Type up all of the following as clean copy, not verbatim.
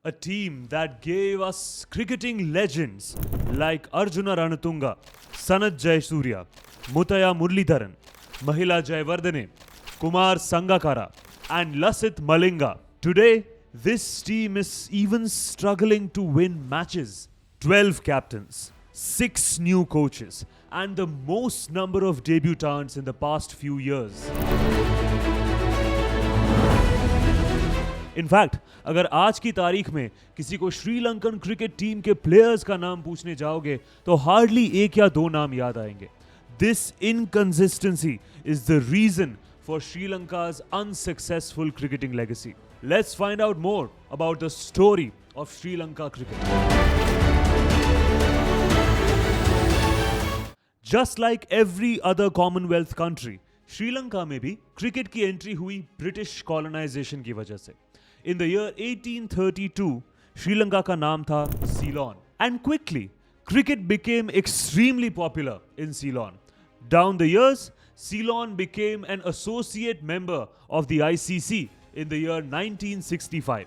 A team that gave us cricketing legends like Arjuna Ranatunga, Sanath Jayasuriya, Mutaya Muralidharan, Mahila Jayawardene, Kumar Sangakkara, and Lasith Malinga. Today, this team is even struggling to win matches. 12 captains, 6 new coaches, and the most number of debutants in the past few years. In fact अगर आज की तारीख में किसी को Sri Lankan cricket team के players का नाम पूछने जाओगे तो हार्डली एक या दो नाम याद आएंगे. This inconsistency is the reason for Sri Lanka's unsuccessful cricketing legacy. Let's find out more about the story of Sri Lanka cricket. Just like every other Commonwealth country, Sri Lanka में भी क्रिकेट की एंट्री हुई ब्रिटिश कॉलोनाइजेशन की वजह से. In the year 1832, श्रीलंका का नाम था Ceylon. And quickly, cricket became extremely popular in Ceylon. Down the years, Ceylon became an associate member of the ICC in the year 1965.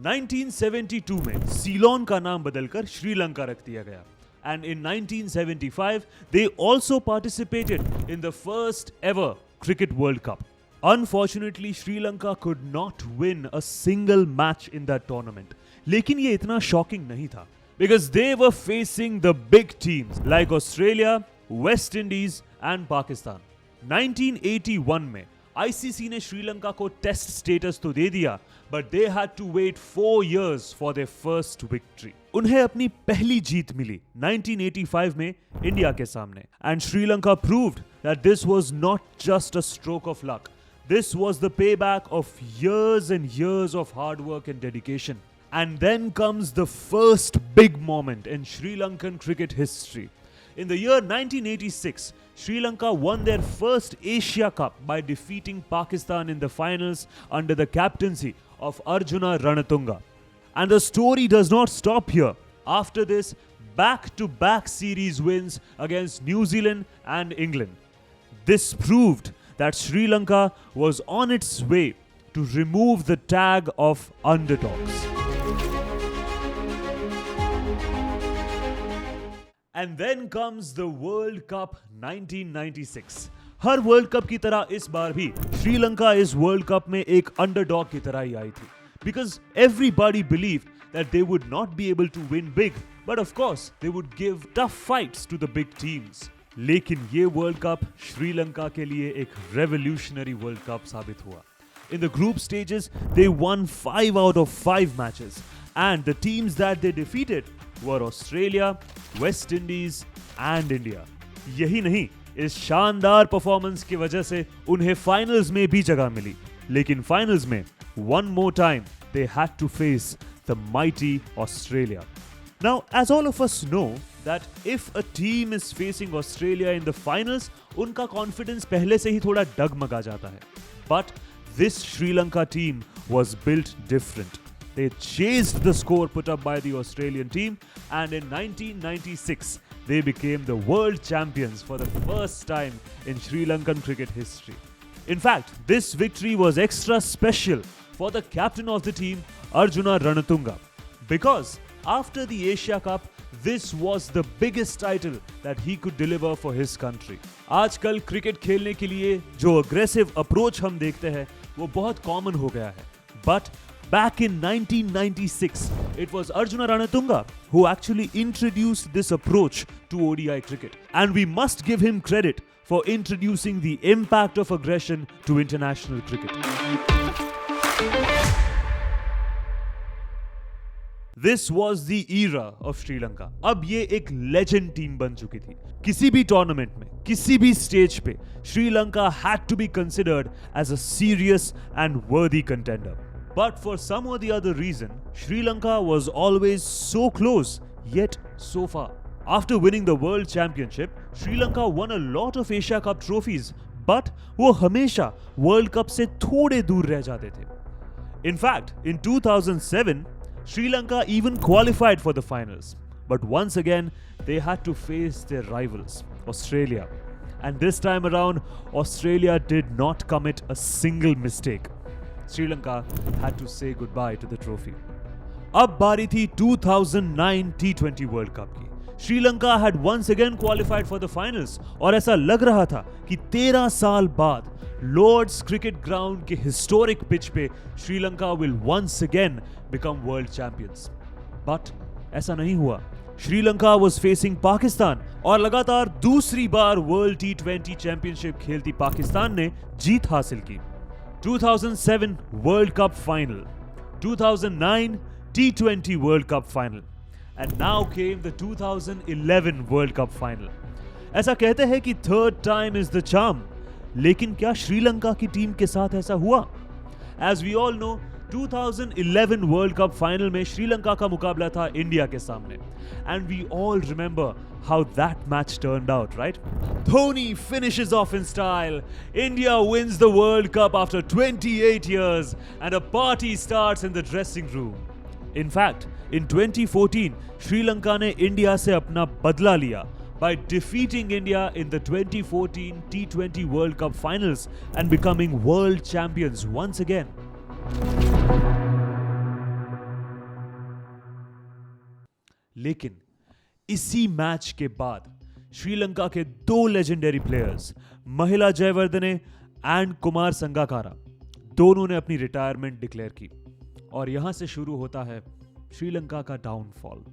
1972 में Ceylon का नाम बदलकर श्रीलंका रख दिया गया. And in 1975, they also participated in the first ever Cricket World Cup. Unfortunately, Sri Lanka could not win a single match in that tournament. लेकिन ये इतना shocking नहीं था, because they were facing the big teams like Australia, West Indies and Pakistan. 1981 में ICC ने श्रीलंका को test status तो दे दिया, but they had to wait 4 years for their first victory. उन्हें अपनी पहली जीत मिली 1985 में इंडिया के सामने, and Sri Lanka proved that this was not just a stroke of luck. This was the payback of years and years of hard work and dedication. And then comes the first big moment in Sri Lankan cricket history. In the year 1986, Sri Lanka won their first Asia Cup by defeating Pakistan in the finals under the captaincy of Arjuna Ranatunga. And the story does not stop here. After this, back-to-back series wins against New Zealand and England. This proved that Sri Lanka was on its way to remove the tag of underdogs. And then comes the World Cup 1996. Her world cup की तरह इस बार भी श्रीलंका इस world cup में एक underdog की तरह ही आई थी. Because everybody believed that they would not be able to win big, but of course they would give tough fights to the big teams. लेकिन ये वर्ल्ड कप श्रीलंका के लिए एक रेवोल्यूशनरी वर्ल्ड कप साबित हुआ. In the group stages, they won 5 out of 5 matches, and the teams that they defeated were Australia, West Indies and India. यही नहीं, इस शानदार परफॉर्मेंस की वजह से उन्हें फाइनल्स में भी जगह मिली. लेकिन फाइनल्स में one more time they had to face the mighty Australia. Now, as all of us know that if a team is facing Australia in the finals, उनका confidence पहले से ही थोड़ा डगमगा जाता है. But this Sri Lanka team was built different. They chased the score put up by the Australian team, and in 1996 they became the world champions for the first time in Sri Lankan cricket history. In fact, this victory was extra special for the captain of the team, Arjuna Ranatunga, because after the Asia Cup, this was the biggest title that he could deliver for his country. आजकल cricket खेलने के लिए जो aggressive approach हम देखते हैं वो बहुत common हो गया है. But back in 1996, it was Arjuna Ranatunga who actually introduced this approach to ODI cricket. And we must give him credit for introducing the impact of aggression to international cricket. This was the era of Sri Lanka. अब ये एक legend team बन चुकी थी. किसी भी tournament में, किसी भी stage पे, Sri Lanka had to be considered as a serious and worthy contender. But for some or the other reason, Sri Lanka was always so close, yet so far. After winning the World Championship, Sri Lanka won a lot of Asia Cup trophies, but वो हमेशा World Cup से थोड़े दूर रह जाते थे. In fact, in 2007, Sri Lanka even qualified for the finals. But once again, they had to face their rivals, Australia. And this time around, Australia did not commit a single mistake. Sri Lanka had to say goodbye to the trophy. अब बारी थी 2009 T20 world cup की। Sri Lanka had once again qualified for the finals और ऐसा लग रहा था कि 13 साल बाद लॉर्ड्स क्रिकेट ग्राउंड के हिस्टोरिक पिच पे Sri Lanka will once again become world champions. But ऐसा नहीं हुआ। श्रीलंका वाज फेसिंग पाकिस्तान और लगातार दूसरी बार वर्ल्ड T20 चैंपियनशिप खेलती पाकिस्तान ने जीत हासिल की। 2007 world cup final, 2009 T20 world cup final and now came the 2011 world cup final. ऐसा कहते हैं कि third time is the charm, लेकिन क्या श्रीलंका की टीम के साथ ऐसा हुआ? As we all know, 2011 world cup final में श्रीलंका का मुकाबला था इंडिया के सामने, and we all remember how that match turned out, right? Dhoni finishes off in style. India wins the World Cup after 28 years, and a party starts in the dressing room. In fact, in 2014, Sri Lanka ने India से अपना बदला लिया by defeating India in the 2014 T20 World Cup finals and becoming world champions once again. लेकिन इसी match के बाद श्रीलंका के दो लेजेंडरी प्लेयर्स महिला जयवर्धने एंड कुमार संगाकारा दोनों ने अपनी रिटायरमेंट डिक्लेयर की और यहां से शुरू होता है श्रीलंका का downfall.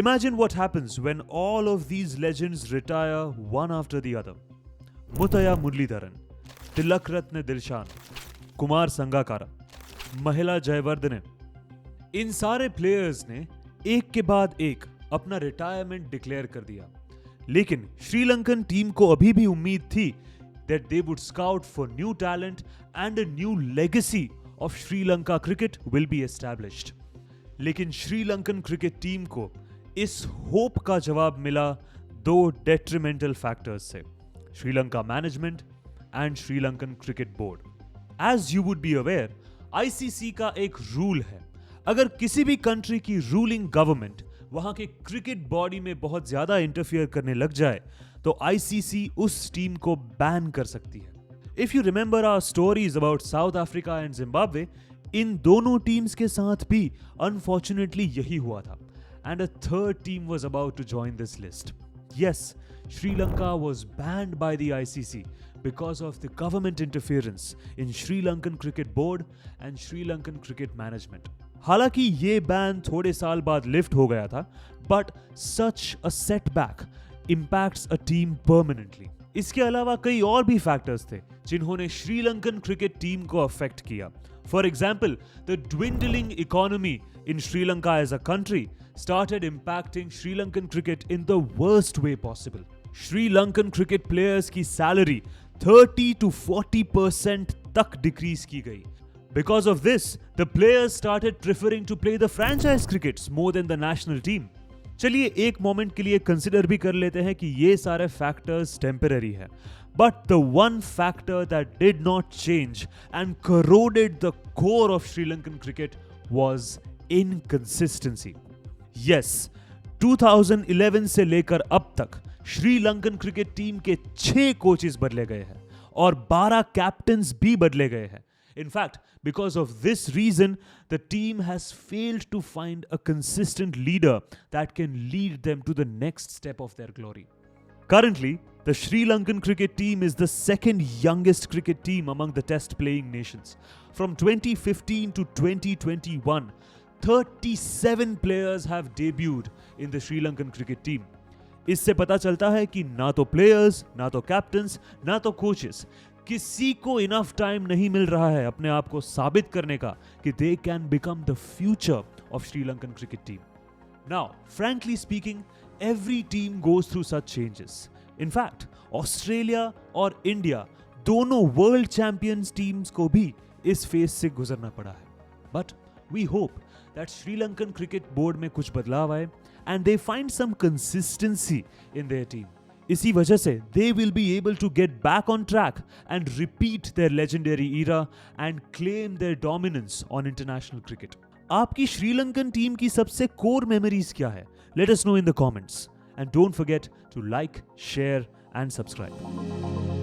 Imagine what happens when all of these legends retire one after the other. Muttiah Muralidharan, Tilakratne Dilshan, Kumar Sangakkara, महिला जयवर्धने, इन सारे प्लेयर्स ने एक के बाद एक अपना रिटायरमेंट डिक्लेयर कर दिया। लेकिन श्रीलंकन टीम को अभी भी उम्मीद थी that they would scout for new talent and a new legacy of Sri Lanka cricket will be established. लेकिन श्रीलंकन क्रिकेट टीम को इस होप का जवाब मिला दो डेट्रीमेंटल फैक्टर्स से, Sri Lanka management and Sri Lankan cricket board. As you would be aware, ICC का एक रूल है, अगर किसी भी कंट्री की रूलिंग गवर्नमेंट वहां के क्रिकेट बॉडी में बहुत ज्यादा इंटरफियर करने लग जाए तो आईसीसी उस टीम को बैन कर सकती है। If you remember our stories about South Africa and Zimbabwe, इन दोनों टीम्स के साथ भी अनफॉर्चुनेटली यही हुआ था। And a third team was about to join this list. Yes, Sri Lanka was banned by the ICC because of the government interference in Sri Lankan Cricket Board and Sri Lankan Cricket Management. हालांकि ये ban थोड़े साल बाद lift हो गया था, but such a setback impacts a team permanently. इसके अलावा कई और भी फैक्टर्स थे जिन्होंने श्रीलंकन क्रिकेट टीम को अफेक्ट किया। For example, the dwindling economy in Sri Lanka as a country started impacting Sri Lankan cricket in the worst way possible. Sri Lankan cricket players की salary 30 to 40% तक decrease की गई. Because of this, the players started preferring to play the franchise crickets more than the national team. चलिए एक moment के लिए consider भी कर लेते हैं कि ये सारे फैक्टर्स टेम्पररी है, but the one factor that did not change and corroded the core of Sri Lankan cricket was inconsistency. Yes, 2011 से लेकर अब तक श्रीलंकन क्रिकेट टीम के 6 कोचेस बदले गए हैं और 12 कैप्टन्स भी बदले गए हैं। In fact, because of this reason, the team has failed to find a consistent leader that can lead them to the next step of their glory. Currently, the Sri Lankan cricket team is the second youngest cricket team among the test-playing nations. From 2015 to 2021, 37 players have debuted in the Sri Lankan cricket team. इससे पता चलता है कि ना तो players, ना तो captains, ना तो कोचेस, किसी को इनफ टाइम नहीं मिल रहा है अपने आप को साबित करने का कि they can become the future of Sri Lankan cricket team. Now, frankly speaking, every team goes through such changes. In fact, Australia और इंडिया दोनों वर्ल्ड चैंपियंस टीम्स को भी इस फेज से गुजरना पड़ा है। But we hope that Sri Lankan Cricket Board में कुछ बदलाव आए and they find some consistency in their team. इसी वजह से they will be able to get back on track and repeat their legendary era and claim their dominance on international cricket. आपकी Sri Lankan team की सबसे कोर मेमोरीज क्या है? Let us know in the comments and don't forget to like, share and subscribe.